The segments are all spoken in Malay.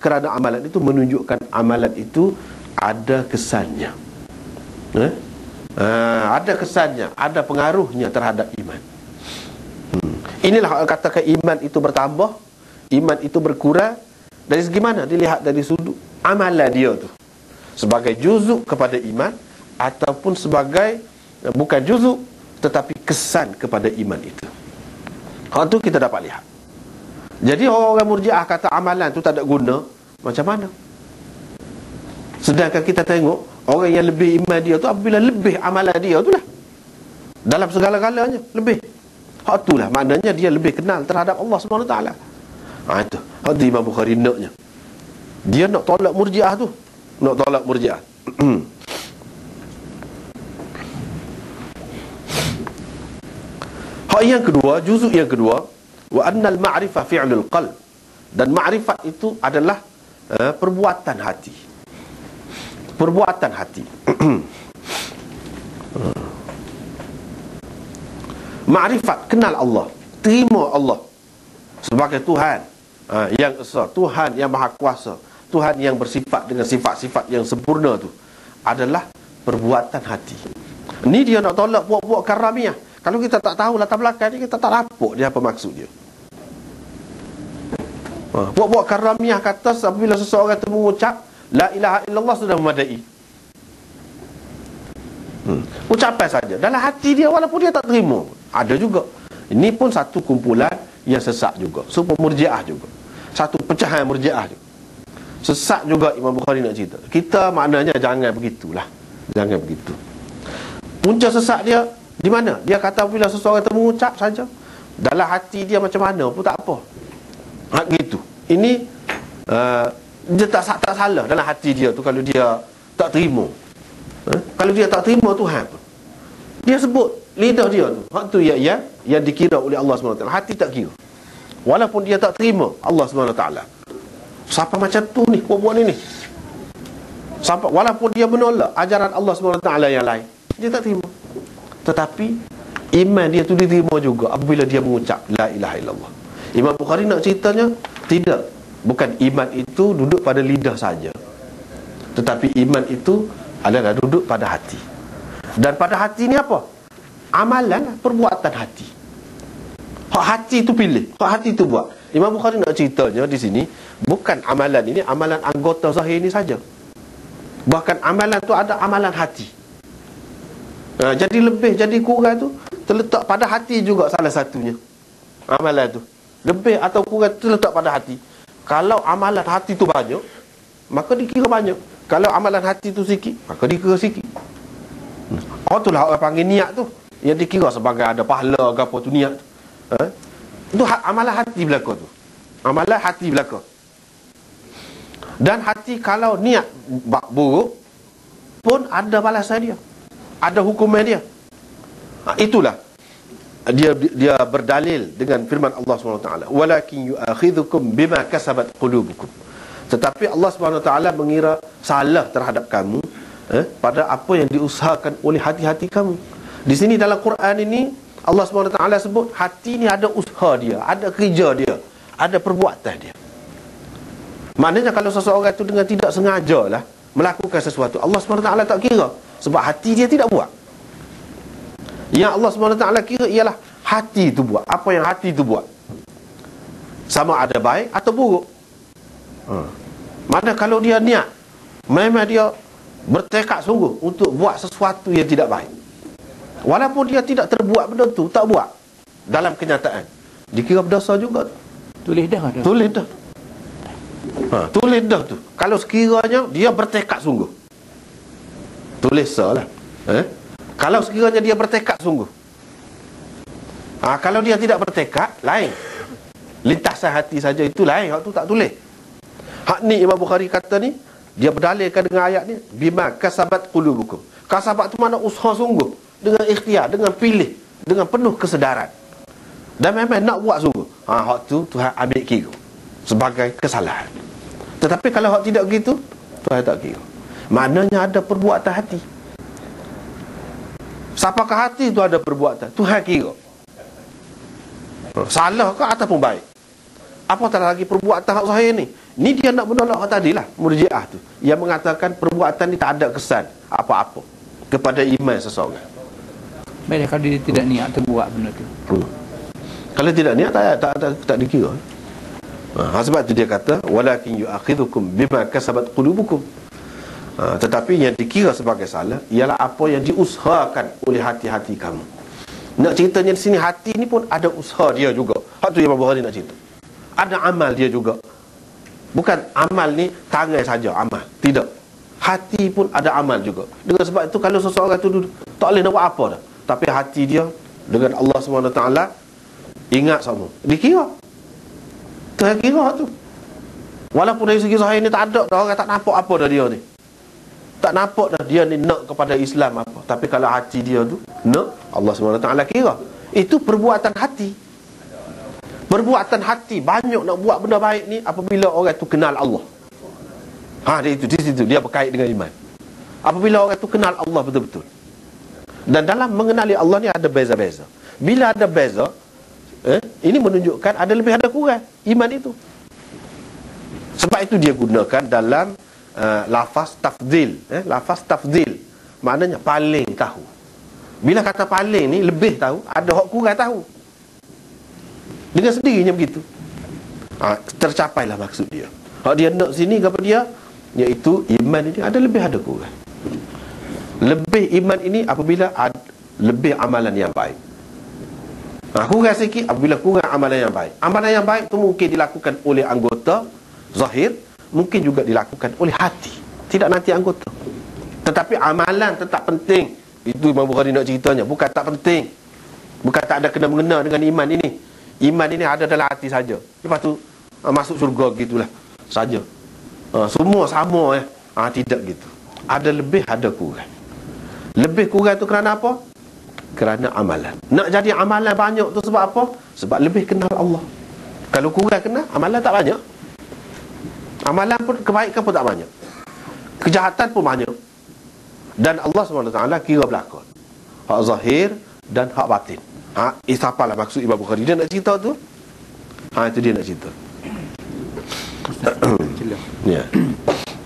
kerana amalan itu menunjukkan amalan itu ada kesannya. Ada kesannya, ada pengaruhnya terhadap iman. Inilah katakan iman itu bertambah, iman itu berkurang. Dari segi mana? Dilihat dari sudut amalan dia tu, sebagai juzuk kepada iman, ataupun sebagai bukan juzuk tetapi kesan kepada iman itu. Hal tu kita dapat lihat. Jadi orang Murji'ah kata amalan tu tak ada guna, macam mana? Sedangkan kita tengok orang yang lebih iman dia tu apabila lebih amalan dia tu lah, dalam segala-galanya lebih. Hak tu lah maknanya dia lebih kenal terhadap Allah SWT. Itu hak Imam Bukhari naknya. Dia nak tolak Murji'ah tu, nak tolak Murji'ah. Hak yang kedua, juzuk yang kedua, wa annal ma'rifah fi'lul qalb. Dan ma'rifat itu adalah perbuatan hati. Perbuatan hati. Ma'rifat, kenal Allah, terima Allah sebagai Tuhan yang esa, Tuhan yang maha kuasa, Tuhan yang bersifat dengan sifat-sifat yang sempurna tu, adalah perbuatan hati. Ni dia nak tolak puak-puak karamiah. Kalau kita tak tahu latar belakang ni, kita tak nampak dia apa maksud dia. Puak-puak karamiah kata apabila seseorang itu mengucap la ilaha illallah sudah memadai. Ucapan saja dalam hati dia, walaupun dia tak terima. Ada juga. Ini pun satu kumpulan yang sesat juga, super Murji'ah juga, satu pecahan Murji'ah juga. Sesat juga Imam Bukhari nak cerita. Kita maknanya jangan begitulah. Jangan begitu. Punca sesat dia di mana? Dia kata bila seseorang itu mengucap saja, dalam hati dia macam mana pun tak apa. Gitu. Ini dia tak salah dalam hati dia tu kalau dia tak terima. Kalau dia tak terima Tuhan, dia sebut lidah dia tu, hak tu yang dikira oleh Allah SWT. Hati tak kira, walaupun dia tak terima Allah SWT. Siapa macam tu ni, buat ni sampai, walaupun dia menolak ajaran Allah SWT yang lain, dia tak terima. Tetapi iman dia tu diterima juga apabila dia mengucap la ilaha illallah. Imam Bukhari nak ceritanya, tidak, bukan iman itu duduk pada lidah saja, tetapi iman itu adalah duduk pada hati. Dan pada hati ni apa? Amalan, perbuatan hati. Hak hati tu pilih, hak hati tu buat. Imam Bukhari nak ceritanya di sini, bukan amalan ini, amalan anggota zahir ini saja. Bahkan amalan tu ada amalan hati. Jadi lebih, jadi kurang tu terletak pada hati juga salah satunya. Amalan tu lebih atau kurang terletak pada hati. Kalau amalan hati tu banyak, maka dikira banyak. Kalau amalan hati tu sikit, maka dikira sikit. Itulah orang panggil niat tu, yang dikira sebagai ada pahala ke apa tu niat. Itu amalan hati belaka tu. Amalan hati belaka. Dan hati kalau niat buruk pun ada balasan dia, ada hukuman dia. Itulah dia berdalil dengan firman Allah SWT, walakin yu'akhidhukum bima kasabat qulubukum. Tetapi Allah SWT mengira salah terhadap kamu pada apa yang diusahakan oleh hati-hati kamu. Di sini dalam Quran ini Allah SWT sebut hati ni ada usaha dia, ada kerja dia, ada perbuatan dia. Maknanya kalau seseorang itu dengan tidak sengaja lah melakukan sesuatu, Allah SWT tak kira, sebab hati dia tidak buat. Yang Allah SWT kira ialah hati itu buat. Apa yang hati itu buat, sama ada baik atau buruk. Mana kalau dia niat, memang dia bertekad sungguh untuk buat sesuatu yang tidak baik, walaupun dia tidak terbuat benda tu, tak buat, dalam kenyataan dikira berdosa juga. Tulis dah ada. Tulis dah. Tulis dah tu. Kalau sekiranya dia bertekad sungguh, tulis salah. Kalau sekiranya dia bertekad sungguh. Kalau dia tidak bertekad, lain. Lintasan hati saja itu lain, hak tu tak tulis. Hak ni Imam Bukhari kata ni, dia berdalilkan dengan ayat ni, bima kasabat qulubukum. Kasabat tu mana usaha sungguh, dengan ikhtiar, dengan pilih, dengan penuh kesedaran, dan memang nak buat sungguh. Hak tu Tuhan ambil kira sebagai kesalahan. Tetapi kalau hak tidak begitu, Tuhan tak kira. Maknanya ada perbuatan hati. Siapakah hati tu ada perbuatan, Tuhan kira. Salah ke ataupun baik, apatah lagi perbuatan hak zahir ni, Ni dia nak menolak orang tadi lah, Murji'ah tu, yang mengatakan perbuatan ni tak ada kesan apa-apa kepada iman seseorang. Baiklah, kalau dia tidak niat terbuat benda tu. Kalau tidak niat tak dikira. Sebab tu dia kata walakin yu'akhidhukum bima kasabat qulubukum. Tetapi yang dikira sebagai salah ialah apa yang diusahakan oleh hati-hati kamu. Nak ceritanya di sini, hati ni pun ada usaha dia juga. Hak tu Imam Bukhari nak cerita. Ada amal dia juga. Bukan amal ni tangan saja amal. Tidak. Hati pun ada amal juga. Dengan sebab itu kalau seseorang tu tak boleh nak buat apa dah, tapi hati dia dengan Allah SWT ingat sama, dikira. Tu yang kira tu. Walaupun dari segi zahir ni tak ada dah, orang tak nampak apa dah dia ni. Tak nampak dah dia ni nak kepada Islam apa. Tapi kalau hati dia tu nak, Allah SWT kira. Itu perbuatan hati. Perbuatan hati banyak nak buat benda baik ni apabila orang tu kenal Allah. Di situ dia berkait dengan iman. Apabila orang tu kenal Allah betul-betul. Dan dalam mengenali Allah ni ada beza-beza. Bila ada beza, ini menunjukkan ada lebih ada kurang iman itu. Sebab itu dia gunakan dalam lafaz tafdil. Lafaz tafdil maknanya paling tahu. Bila kata paling ni lebih tahu, ada hak kurang tahu. Dengan sendirinya begitu. Tercapailah maksud dia. Hak dia nak sini kepada dia, iaitu iman ini ada lebih ada kurang. Lebih iman ini apabila lebih amalan yang baik. Kurang sikit apabila kurang amalan yang baik. Amalan yang baik itu mungkin dilakukan oleh anggota zahir, mungkin juga dilakukan oleh hati, tidak nanti anggota. Tetapi amalan tetap penting. Itu Imam Bukhari nak ceritanya. Bukan tak penting, bukan tak ada kena-mengena dengan iman ini. Iman ini ada dalam hati saja. Lepas tu masuk syurga gitulah saja. Semua sama tidak gitu. Ada lebih ada kurang. Lebih kurang tu kerana apa? Kerana amalan. Nak jadi amalan banyak tu sebab apa? Sebab lebih kenal Allah. Kalau kurang kenal, amalan tak banyak. Amalan pun, kebaikan pun tak banyak, kejahatan pun banyak. Dan Allah SWT kira belakang hak zahir dan hak batin. Apalah maksud Imam Bukhari dia nak cerita tu? Itu dia nak cerita. Ya.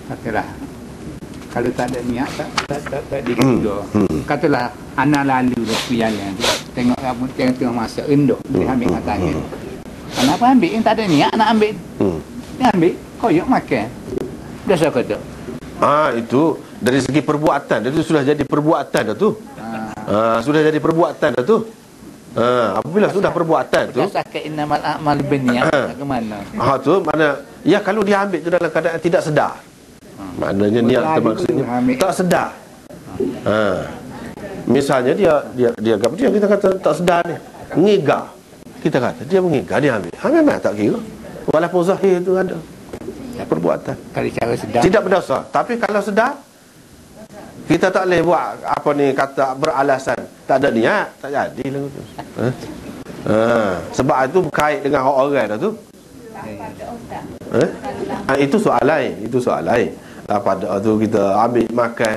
Katalah kalau tak ada niat tak dikira. Katalah anak lalu dari jalan tu, tengok apa tengah masa endok dia ambil matanya. Anak apa ambil yang tak ada niat nak ambil. Dia ambil koyok makan. Biasa kata. Itu dari segi perbuatan, itu sudah jadi perbuatan dah tu. Sudah jadi perbuatan dah tu. Apabila sudah perbuatan tu, berdasarkan innamal a'mal binniyat, ke mana? Tu mana ya kalau dia ambil tu dalam keadaan tidak sedar. Maknanya niat tu maksudnya tak sedar. Misalnya dia apa dia kita kata tak sedar ni. Mengigar. Kita kata dia mengigar, dia ambil. Memang tak kira. Walaupun zahir tu ada perbuatan. Kalau cara sedar tidak berdosa. Tapi kalau sedar, kita tak boleh buat apa ni kata beralasan tak ada niat, tak jadi lah tu. Sebab itu berkait dengan orang dah tu. Itu soal lain. Itu soal lain. Pada tu kita ambil makan,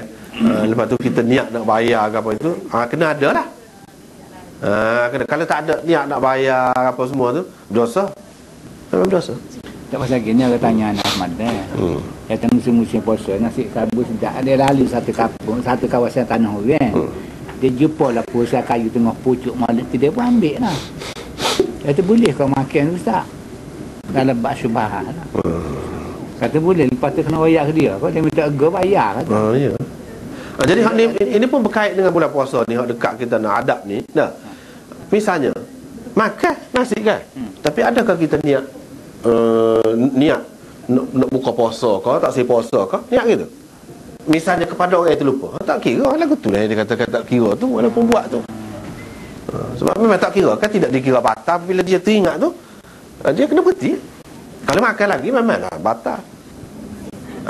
lepas tu kita niat nak bayar ke apa itu, kena ada lah. Kalau tak ada niat nak bayar apa semua tu, dosa. Memang dosa. Tak pasal gini orang tanya anak Ahmad datang musim-musim puasa, nasi kabus tak ada lalu satu kampung, satu kawasan tanah orang. Dia jumpa lah puasa kayu tengah pucuk malam tu, dia pun ambil lah. Kata boleh kau makan ustaz dalam bak syubhah lah. Kata boleh, lepas tu kena royak ke dia. Kau dia minta ego bayar kata. Ya. Jadi hak ni, ini pun berkait dengan bulan puasa ni, hak dekat kita nak adab ni. Misalnya makan nasi kan, tapi adakah kita niat nak buka puasa ke, tak say puasa ke, niat gitu. Misalnya kepada orang itu lupa, tak kira lagu tu lah dia katakan tak kira tu, walaupun buat tu. Sebab memang tak kira kan, tidak dikira batal. Bila dia teringat tu, dia kena berhenti. Kalau makan lagi memanglah batal.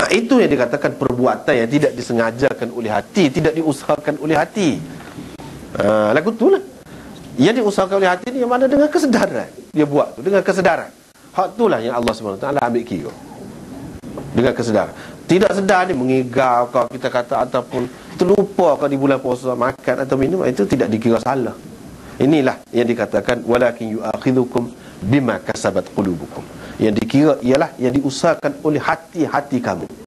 Itu yang dikatakan perbuatan yang tidak disengajakan oleh hati, tidak diusahakan oleh hati. Lagu tu lah. Yang diusahakan oleh hati ni yang mana dengan kesedaran. Dia buat tu dengan kesedaran. Hak itulah yang Allah SWT ambil kira. Dengan kesedaran. Tidak sedar ni mengigau kau kita kata, ataupun terlupa kau di bulan puasa makan atau minum, itu tidak dikira salah. Inilah yang dikatakan walakin yu'akhidhukum bima kasabat qulubukum. Yang dikira ialah yang diusahakan oleh hati-hati kamu.